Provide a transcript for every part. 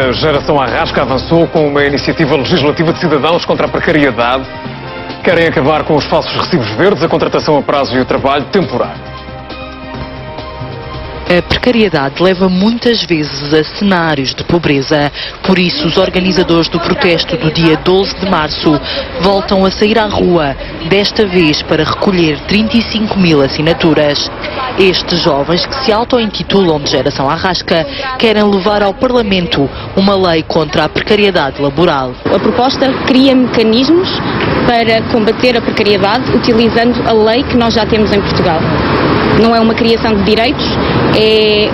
A geração Arrasca avançou com uma iniciativa legislativa de cidadãos contra a precariedade. Querem acabar com os falsos recibos verdes, a contratação a prazo e o trabalho temporário. A precariedade leva muitas vezes a cenários de pobreza. Por isso, os organizadores do protesto do dia 12 de março voltam a sair à rua, desta vez para recolher 35 mil assinaturas. Estes jovens, que se auto-intitulam de Geração Arrasca, querem levar ao Parlamento uma lei contra a precariedade laboral. A proposta cria mecanismos para combater a precariedade utilizando a lei que nós já temos em Portugal. Não é uma criação de direitos, é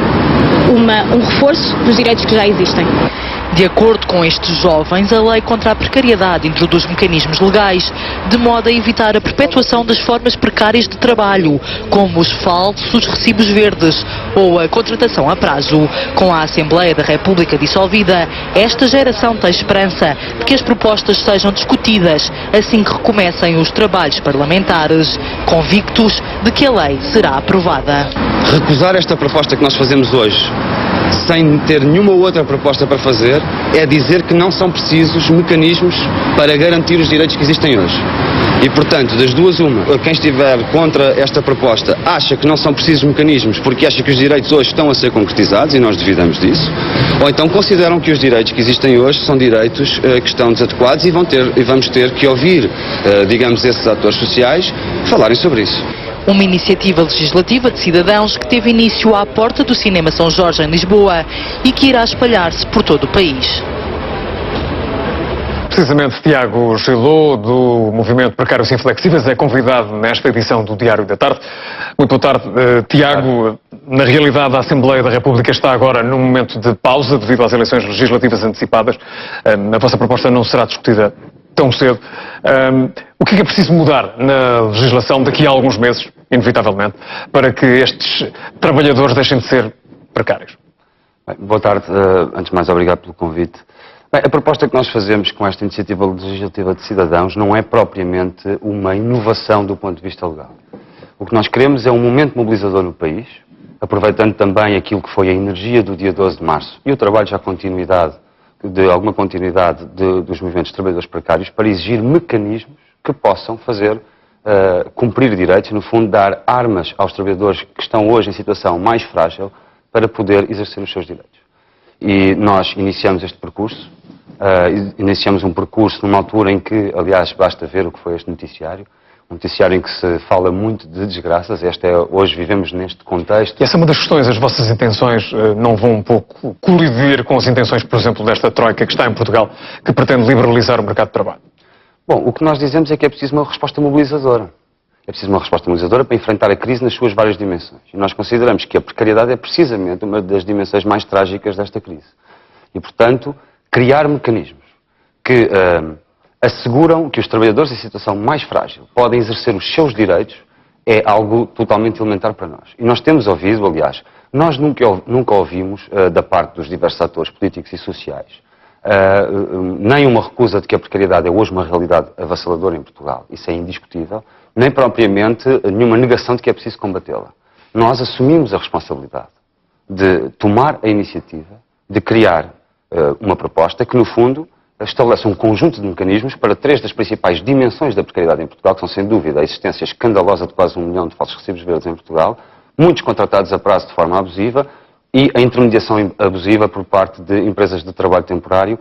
um reforço dos direitos que já existem. De acordo com estes jovens, a lei contra a precariedade introduz mecanismos legais de modo a evitar a perpetuação das formas precárias de trabalho, como os falsos recibos verdes ou a contratação a prazo. Com a Assembleia da República dissolvida, esta geração tem esperança de que as propostas sejam discutidas assim que recomecem os trabalhos parlamentares, convictos de que a lei será aprovada. Recusar esta proposta que nós fazemos hoje, sem ter nenhuma outra proposta para fazer, é dizer que não são precisos mecanismos para garantir os direitos que existem hoje. E, portanto, das duas uma, quem estiver contra esta proposta acha que não são precisos mecanismos porque acha que os direitos hoje estão a ser concretizados, e nós duvidamos disso, ou então consideram que os direitos que existem hoje são direitos que estão desadequados e vamos ter que ouvir, digamos, esses atores sociais falarem sobre isso. Uma iniciativa legislativa de cidadãos que teve início à porta do Cinema São Jorge, em Lisboa, e que irá espalhar-se por todo o país. Precisamente, Tiago Gilô, do Movimento Precários Inflexíveis, é convidado nesta edição do Diário da Tarde. Muito boa tarde, Tiago. Na realidade, a Assembleia da República está agora num momento de pausa devido às eleições legislativas antecipadas. A vossa proposta não será discutida tão cedo. O que é preciso mudar na legislação daqui a alguns meses, inevitavelmente, para que estes trabalhadores deixem de ser precários? Bem, boa tarde. Antes de mais, obrigado pelo convite. Bem, a proposta que nós fazemos com esta iniciativa legislativa de cidadãos não é propriamente uma inovação do ponto de vista legal. O que nós queremos é um momento mobilizador no país, aproveitando também aquilo que foi a energia do dia 12 de março e o trabalho já de alguma continuidade dos movimentos de trabalhadores precários, para exigir mecanismos que possam fazer cumprir direitos, no fundo dar armas aos trabalhadores que estão hoje em situação mais frágil para poder exercer os seus direitos. E nós iniciamos este percurso, iniciamos um percurso numa altura em que, aliás, basta ver o que foi este noticiário, um noticiário em que se fala muito de desgraças. Hoje vivemos neste contexto. E essa é uma das questões. As vossas intenções não vão um pouco colidir com as intenções, por exemplo, desta troika que está em Portugal, que pretende liberalizar o mercado de trabalho? Bom, o que nós dizemos é que é preciso uma resposta mobilizadora. É preciso uma resposta mobilizadora para enfrentar a crise nas suas várias dimensões. E nós consideramos que a precariedade é precisamente uma das dimensões mais trágicas desta crise. E, portanto, criar mecanismos que asseguram que os trabalhadores em situação mais frágil podem exercer os seus direitos é algo totalmente elementar para nós. E nós temos ouvido, aliás, nós nunca ouvimos da parte dos diversos atores políticos e sociais nem uma recusa de que a precariedade é hoje uma realidade avassaladora em Portugal, isso é indiscutível, nem propriamente nenhuma negação de que é preciso combatê-la. Nós assumimos a responsabilidade de tomar a iniciativa de criar uma proposta que, no fundo, estabelece um conjunto de mecanismos para três das principais dimensões da precariedade em Portugal, que são, sem dúvida, a existência escandalosa de quase 1 milhão de falsos recibos verdes em Portugal, muitos contratados a prazo de forma abusiva e a intermediação abusiva por parte de empresas de trabalho temporário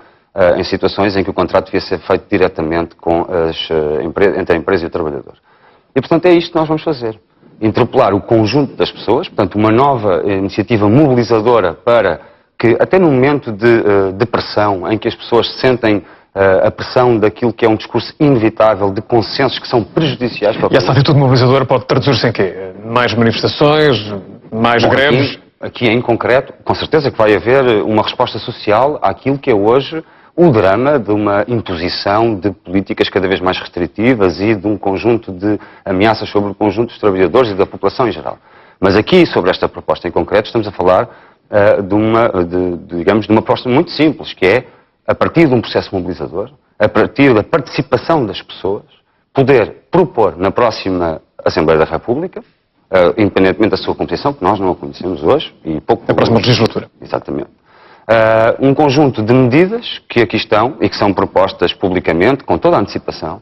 em situações em que o contrato devia ser feito diretamente entre a empresa e o trabalhador. E, portanto, é isto que nós vamos fazer. Interpelar o conjunto das pessoas, portanto, uma nova iniciativa mobilizadora para que, até no momento de pressão, em que as pessoas sentem a pressão daquilo que é um discurso inevitável, de consensos que são prejudiciais para o país. E essa atitude mobilizadora pode traduzir-se em quê? Mais manifestações? Mais greves? Aqui em concreto, com certeza que vai haver uma resposta social àquilo que é hoje o drama de uma imposição de políticas cada vez mais restritivas e de um conjunto de ameaças sobre o conjunto dos trabalhadores e da população em geral. Mas aqui, sobre esta proposta em concreto, estamos a falar de uma proposta muito simples, que é, a partir de um processo mobilizador, a partir da participação das pessoas, poder propor na próxima Assembleia da República, independentemente da sua composição, que nós não a conhecemos hoje, e pouco... Na próxima legislatura. Exatamente. um conjunto de medidas que aqui estão e que são propostas publicamente, com toda a antecipação,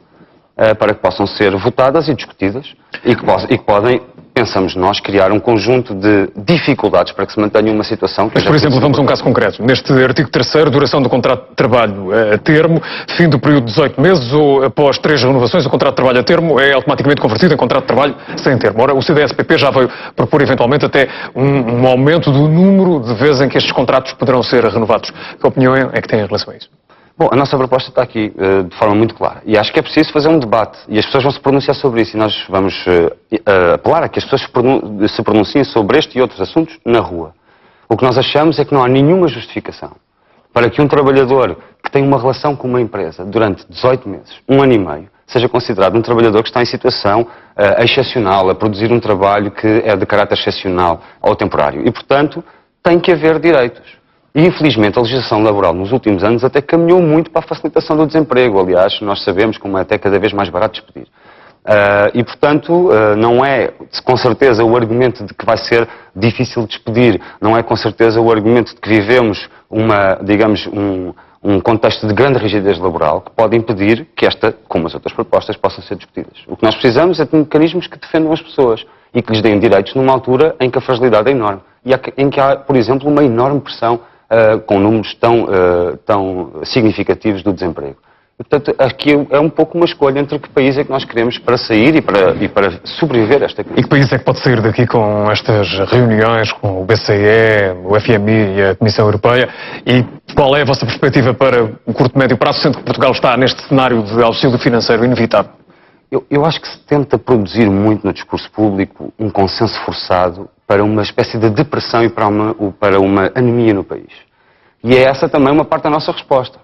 para que possam ser votadas e discutidas e que podem, pensamos nós, criar um conjunto de dificuldades para que se mantenha uma situação que... Mas, por exemplo, vamos a um caso concreto. Neste artigo 3º, duração do contrato de trabalho a termo, fim do período de 18 meses ou após 3 renovações, o contrato de trabalho a termo é automaticamente convertido em contrato de trabalho sem termo. Ora, o CDS-PP já veio propor eventualmente até um aumento do número de vezes em que estes contratos poderão ser renovados. Que opinião é que tem em relação a isso? Bom, a nossa proposta está aqui de forma muito clara e acho que é preciso fazer um debate e as pessoas vão se pronunciar sobre isso e nós vamos apelar a que as pessoas se pronunciem sobre este e outros assuntos na rua. O que nós achamos é que não há nenhuma justificação para que um trabalhador que tem uma relação com uma empresa durante 18 meses, 1 ano e meio, seja considerado um trabalhador que está em situação excepcional, a produzir um trabalho que é de caráter excepcional ou temporário e, portanto, tem que haver direitos. E, infelizmente, a legislação laboral nos últimos anos até caminhou muito para a facilitação do desemprego. Aliás, nós sabemos como é até cada vez mais barato despedir. E, portanto, não é com certeza o argumento de que vai ser difícil despedir, não é com certeza o argumento de que vivemos um contexto de grande rigidez laboral que pode impedir que esta, como as outras propostas, possam ser discutidas. O que nós precisamos é de mecanismos que defendam as pessoas e que lhes deem direitos numa altura em que a fragilidade é enorme e em que há, por exemplo, uma enorme pressão com números tão significativos do desemprego. E, portanto, aqui é um pouco uma escolha entre que país é que nós queremos para sair e para sobreviver a esta crise. E que país é que pode sair daqui com estas reuniões com o BCE, o FMI e a Comissão Europeia? E qual é a vossa perspectiva para o curto e médio prazo, sendo que Portugal está neste cenário de auxílio financeiro inevitável? Eu acho que se tenta produzir muito no discurso público um consenso forçado para uma espécie de depressão e para uma anemia no país. E é essa também uma parte da nossa resposta.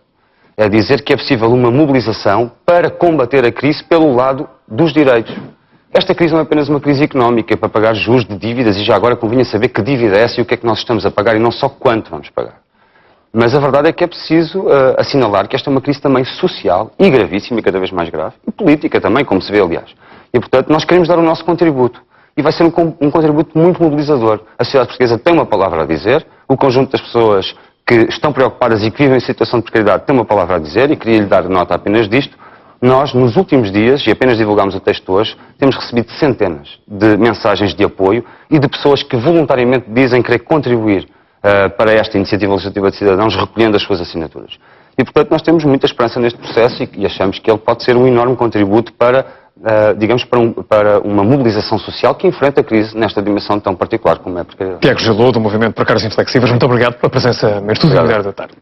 É dizer que é possível uma mobilização para combater a crise pelo lado dos direitos. Esta crise não é apenas uma crise económica, é para pagar juros de dívidas e já agora convinha saber que dívida é essa e o que é que nós estamos a pagar e não só quanto vamos pagar. Mas a verdade é que é preciso assinalar que esta é uma crise também social e gravíssima e cada vez mais grave, e política também, como se vê, aliás. E, portanto, nós queremos dar o nosso contributo. E vai ser um contributo muito mobilizador. A sociedade portuguesa tem uma palavra a dizer, o conjunto das pessoas que estão preocupadas e que vivem em situação de precariedade tem uma palavra a dizer, e queria lhe dar nota apenas disto. Nós, nos últimos dias, e apenas divulgámos o texto hoje, temos recebido centenas de mensagens de apoio e de pessoas que voluntariamente dizem querer contribuir para esta iniciativa legislativa de cidadãos, recolhendo as suas assinaturas. E, portanto, nós temos muita esperança neste processo e achamos que ele pode ser um enorme contributo para, para uma mobilização social que enfrenta a crise nesta dimensão tão particular como é a precariedade. Tiago Gelou, do Movimento Precários Inflexíveis, muito obrigado pela presença no Estúdio Diário da Tarde.